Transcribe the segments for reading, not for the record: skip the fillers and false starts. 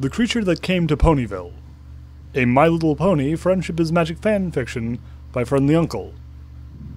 The Creature That Came to Ponyville. A My Little Pony Friendship is Magic fan fiction by Friendly Uncle.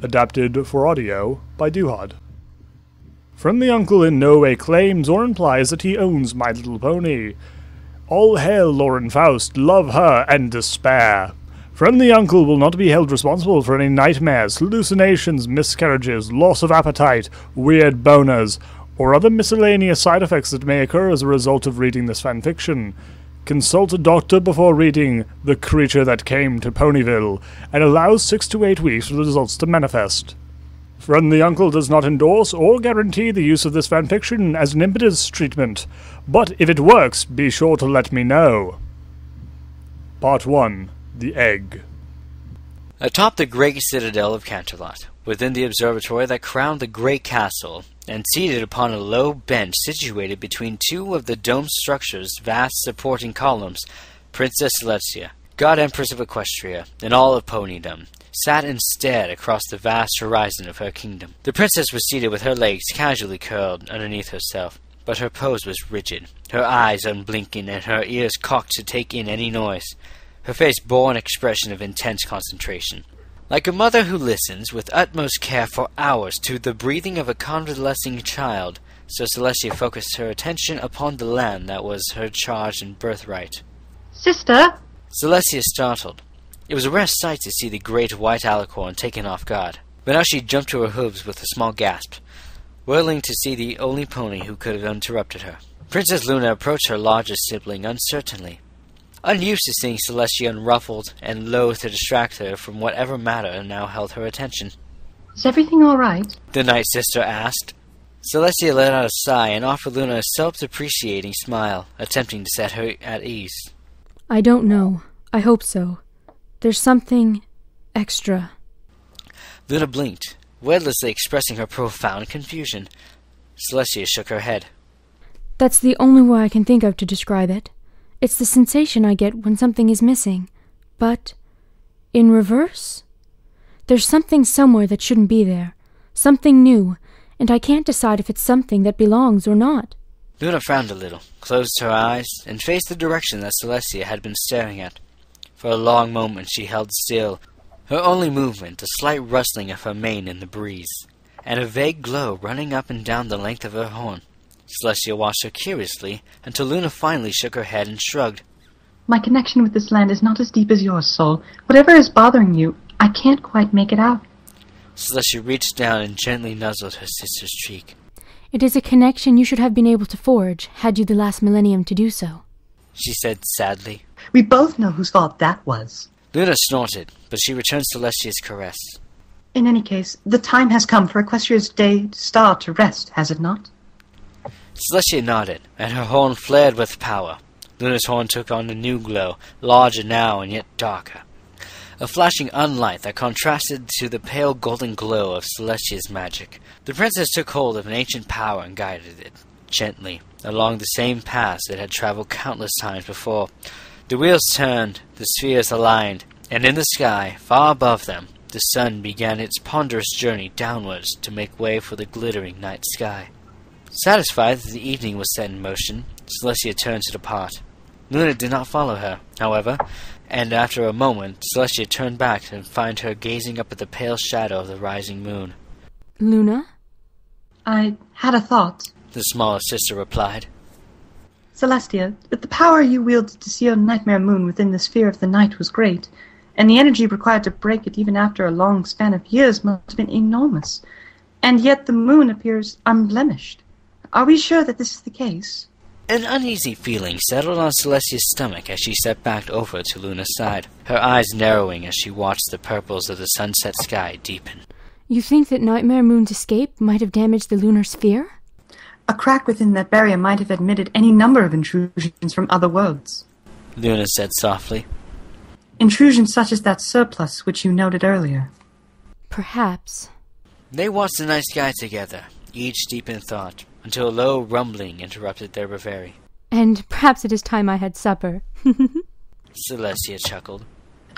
Adapted for audio by Duhad. Friendly Uncle in no way claims or implies that he owns My Little Pony. All hail Lauren Faust, love her, and despair. Friendly Uncle will not be held responsible for any nightmares, hallucinations, miscarriages, loss of appetite, weird boners, or other miscellaneous side effects that may occur as a result of reading this fanfiction. Consult a doctor before reading The Creature That Came to Ponyville, and allow 6 to 8 weeks for the results to manifest. Friendly Uncle does not endorse or guarantee the use of this fanfiction as an impetus treatment, but if it works, be sure to let me know. Part 1. The Egg. Atop the great citadel of Canterlot, within the observatory that crowned the great castle, and seated upon a low bench situated between two of the domed structure's vast supporting columns, Princess Celestia, God Empress of Equestria, and all of ponydom, sat and stared across the vast horizon of her kingdom. The princess was seated with her legs casually curled underneath herself, but her pose was rigid, her eyes unblinking and her ears cocked to take in any noise. Her face bore an expression of intense concentration. Like a mother who listens with utmost care for hours to the breathing of a convalescing child, so Celestia focused her attention upon the land that was her charge and birthright. Sister! Celestia startled. It was a rare sight to see the great white alicorn taken off guard, but now she jumped to her hooves with a small gasp, whirling to see the only pony who could have interrupted her. Princess Luna approached her largest sibling uncertainly. Unused to seeing Celestia unruffled, and loath to distract her from whatever matter now held her attention. Is everything all right? The Night Sister asked. Celestia let out a sigh and offered Luna a self-depreciating smile, attempting to set her at ease. I don't know. I hope so. There's something extra. Luna blinked, wordlessly expressing her profound confusion. Celestia shook her head. That's the only way I can think of to describe it. It's the sensation I get when something is missing. But in reverse? There's something somewhere that shouldn't be there. Something new, and I can't decide if it's something that belongs or not. Luna frowned a little, closed her eyes, and faced the direction that Celestia had been staring at. For a long moment she held still, her only movement a slight rustling of her mane in the breeze, and a vague glow running up and down the length of her horn. Celestia watched her curiously, until Luna finally shook her head and shrugged. My connection with this land is not as deep as yours, Soul. Whatever is bothering you, I can't quite make it out. Celestia reached down and gently nuzzled her sister's cheek. It is a connection you should have been able to forge, had you the last millennium to do so, she said sadly. We both know whose fault that was. Luna snorted, but she returned Celestia's caress. In any case, the time has come for Equestria's day star to rest, has it not? Celestia nodded, and her horn flared with power. Luna's horn took on a new glow, larger now and yet darker. A flashing unlight that contrasted to the pale golden glow of Celestia's magic. The princess took hold of an ancient power and guided it, gently, along the same paths it had traveled countless times before. The wheels turned, the spheres aligned, and in the sky, far above them, the sun began its ponderous journey downwards to make way for the glittering night sky. Satisfied that the evening was set in motion, Celestia turned to depart. Luna did not follow her, however, and after a moment Celestia turned back to find her gazing up at the pale shadow of the rising moon. Luna? I had a thought, the smaller sister replied. Celestia, the power you wielded to seal Nightmare Moon within the sphere of the night was great, and the energy required to break it even after a long span of years must have been enormous. And yet the moon appears unblemished. Are we sure that this is the case? An uneasy feeling settled on Celestia's stomach as she stepped back over to Luna's side, her eyes narrowing as she watched the purples of the sunset sky deepen. You think that Nightmare Moon's escape might have damaged the lunar sphere? A crack within that barrier might have admitted any number of intrusions from other worlds, Luna said softly. Intrusions such as that surplus which you noted earlier. Perhaps. They watched the night sky together, each deep in thought, until a low rumbling interrupted their reverie. And perhaps it is time I had supper. Celestia chuckled.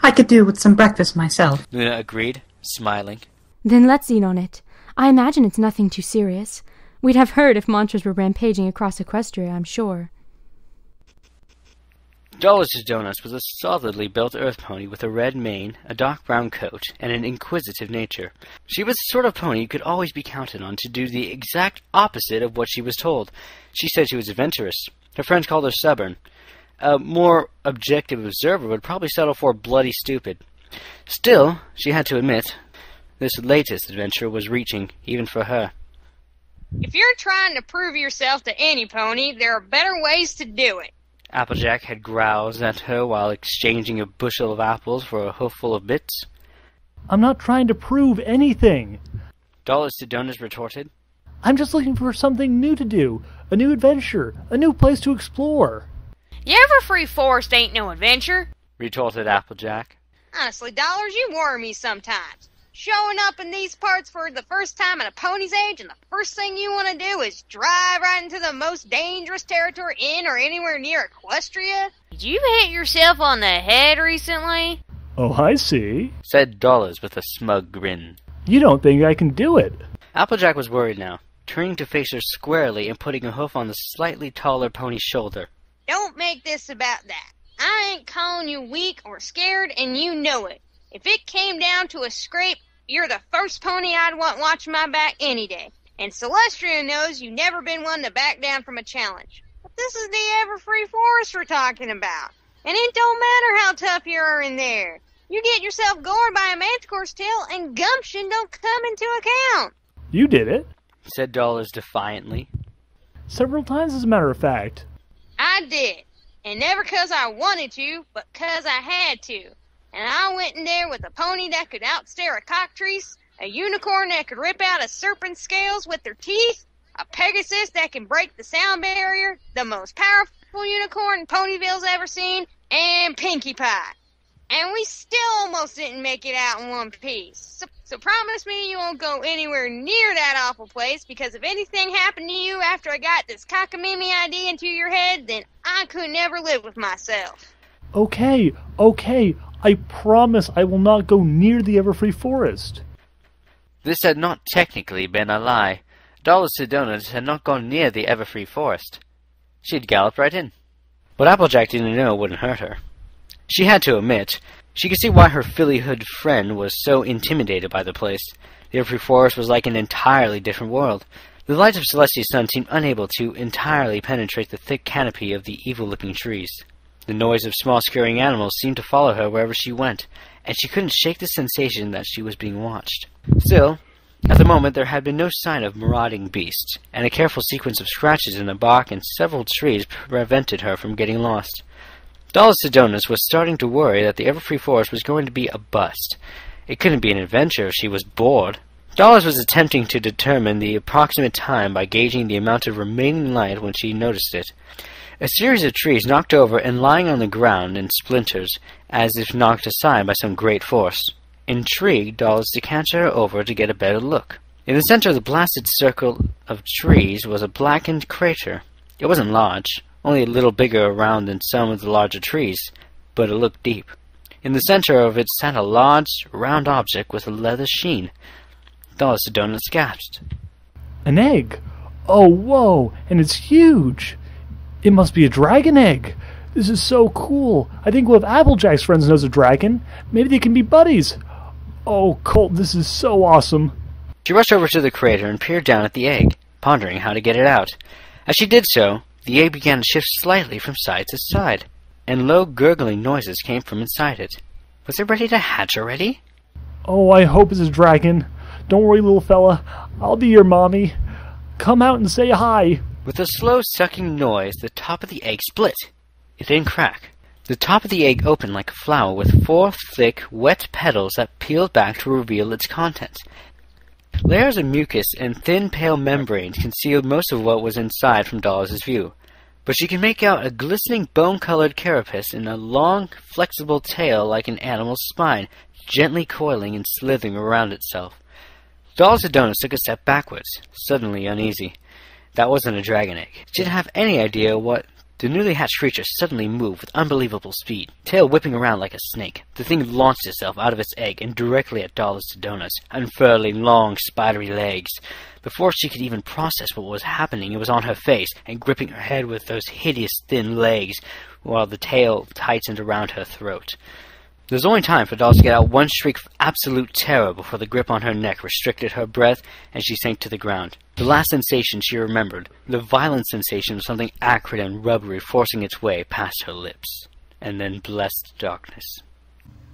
I could do with some breakfast myself, Luna agreed, smiling. Then let's eat on it. I imagine it's nothing too serious. We'd have heard if monsters were rampaging across Equestria, I'm sure. Dollars to Donuts was a solidly built earth pony with a red mane, a dark brown coat, and an inquisitive nature. She was the sort of pony you could always be counted on to do the exact opposite of what she was told. She said she was adventurous. Her friends called her stubborn. A more objective observer would probably settle for bloody stupid. Still, she had to admit, this latest adventure was reaching, even for her. If you're trying to prove yourself to any pony, there are better ways to do it. Applejack had growls at her while exchanging a bushel of apples for a hooful of bits. I'm not trying to prove anything. Dollars to Donuts retorted. I'm just looking for something new to do, a new adventure, a new place to explore. The Everfree Forest ain't no adventure, retorted Applejack. Honestly, Dollars, you worry me sometimes. Showing up in these parts for the first time at a pony's age, and the first thing you want to do is drive right into the most dangerous territory in or anywhere near Equestria? Did you hit yourself on the head recently? Oh, I see, said Dollars with a smug grin. You don't think I can do it? Applejack was worried now, turning to face her squarely and putting a hoof on the slightly taller pony's shoulder. Don't make this about that. I ain't calling you weak or scared, and you know it. If it came down to a scrape, you're the first pony I'd want watching my back any day. And Celestia knows you've never been one to back down from a challenge. But this is the Everfree Forest we're talking about. And it don't matter how tough you are in there. You get yourself gored by a manticore's tail, and gumption don't come into account. You did it, said Dollars defiantly. Several times, as a matter of fact. I did. And never 'cause I wanted to, but 'cause I had to. And I went in there with a pony that could outstare a cockatrice, a unicorn that could rip out a serpent's scales with their teeth, a Pegasus that can break the sound barrier, the most powerful unicorn Ponyville's ever seen, and Pinkie Pie. And we still almost didn't make it out in one piece. So promise me you won't go anywhere near that awful place, because if anything happened to you after I got this cockamamie idea into your head, then I could never live with myself. Okay. I promise I will not go near the Everfree Forest. This had not technically been a lie. Dollars to Donuts had not gone near the Everfree Forest. She had galloped right in. What Applejack didn't know wouldn't hurt her. She had to admit, she could see why her fillyhood friend was so intimidated by the place. The Everfree Forest was like an entirely different world. The light of Celestia's sun seemed unable to entirely penetrate the thick canopy of the evil-looking trees. The noise of small scurrying animals seemed to follow her wherever she went, and she couldn't shake the sensation that she was being watched. Still, at the moment there had been no sign of marauding beasts, and a careful sequence of scratches in the bark and several trees prevented her from getting lost. Dollars to Donuts was starting to worry that the Everfree Forest was going to be a bust. It couldn't be an adventure if she was bored. Dollars was attempting to determine the approximate time by gauging the amount of remaining light when she noticed it. A series of trees knocked over and lying on the ground in splinters, as if knocked aside by some great force. Intrigued, Dollars decanted her over to get a better look. In the center of the blasted circle of trees was a blackened crater. It wasn't large, only a little bigger around than some of the larger trees, but it looked deep. In the center of it sat a large, round object with a leather sheen. Dollars to Donuts gasped. An egg! Oh, whoa! And it's huge! It must be a dragon egg! This is so cool! I think one of Applejack's friends knows a dragon. Maybe they can be buddies! Oh, Colt, this is so awesome! She rushed over to the crater and peered down at the egg, pondering how to get it out. As she did so, the egg began to shift slightly from side to side, and low gurgling noises came from inside it. Was it ready to hatch already? Oh, I hope it's a dragon. Don't worry, little fella. I'll be your mommy. Come out and say hi. With a slow sucking noise, the top of the egg split. It didn't crack. The top of the egg opened like a flower with 4 thick, wet petals that peeled back to reveal its contents. Layers of mucus and thin, pale membranes concealed most of what was inside from Dollars' view, but she could make out a glistening bone-colored carapace and a long, flexible tail like an animal's spine, gently coiling and slithering around itself. Dollars to Donuts took a step backwards, suddenly uneasy. That wasn't a dragon egg. She didn't have any idea what. The newly hatched creature suddenly moved with unbelievable speed, tail whipping around like a snake. The thing launched itself out of its egg and directly at Dollars to Donuts, unfurling long, spidery legs. Before she could even process what was happening, it was on her face and gripping her head with those hideous thin legs. while the tail tightened around her throat. There was only time for Doll to get out one shriek of absolute terror before the grip on her neck restricted her breath and she sank to the ground. The last sensation she remembered, the violent sensation of something acrid and rubbery forcing its way past her lips. And then blessed darkness.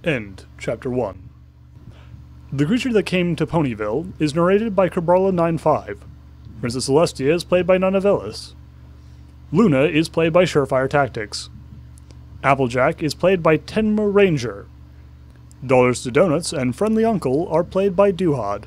End Chapter 1. The creature that came to Ponyville is narrated by Cabrala95. Princess Celestia is played by Nonnavlis. Luna is played by Surefire Tactics. Applejack is played by Tenmaranger. Dollars to Donuts and Friendly Uncle are played by Duhad.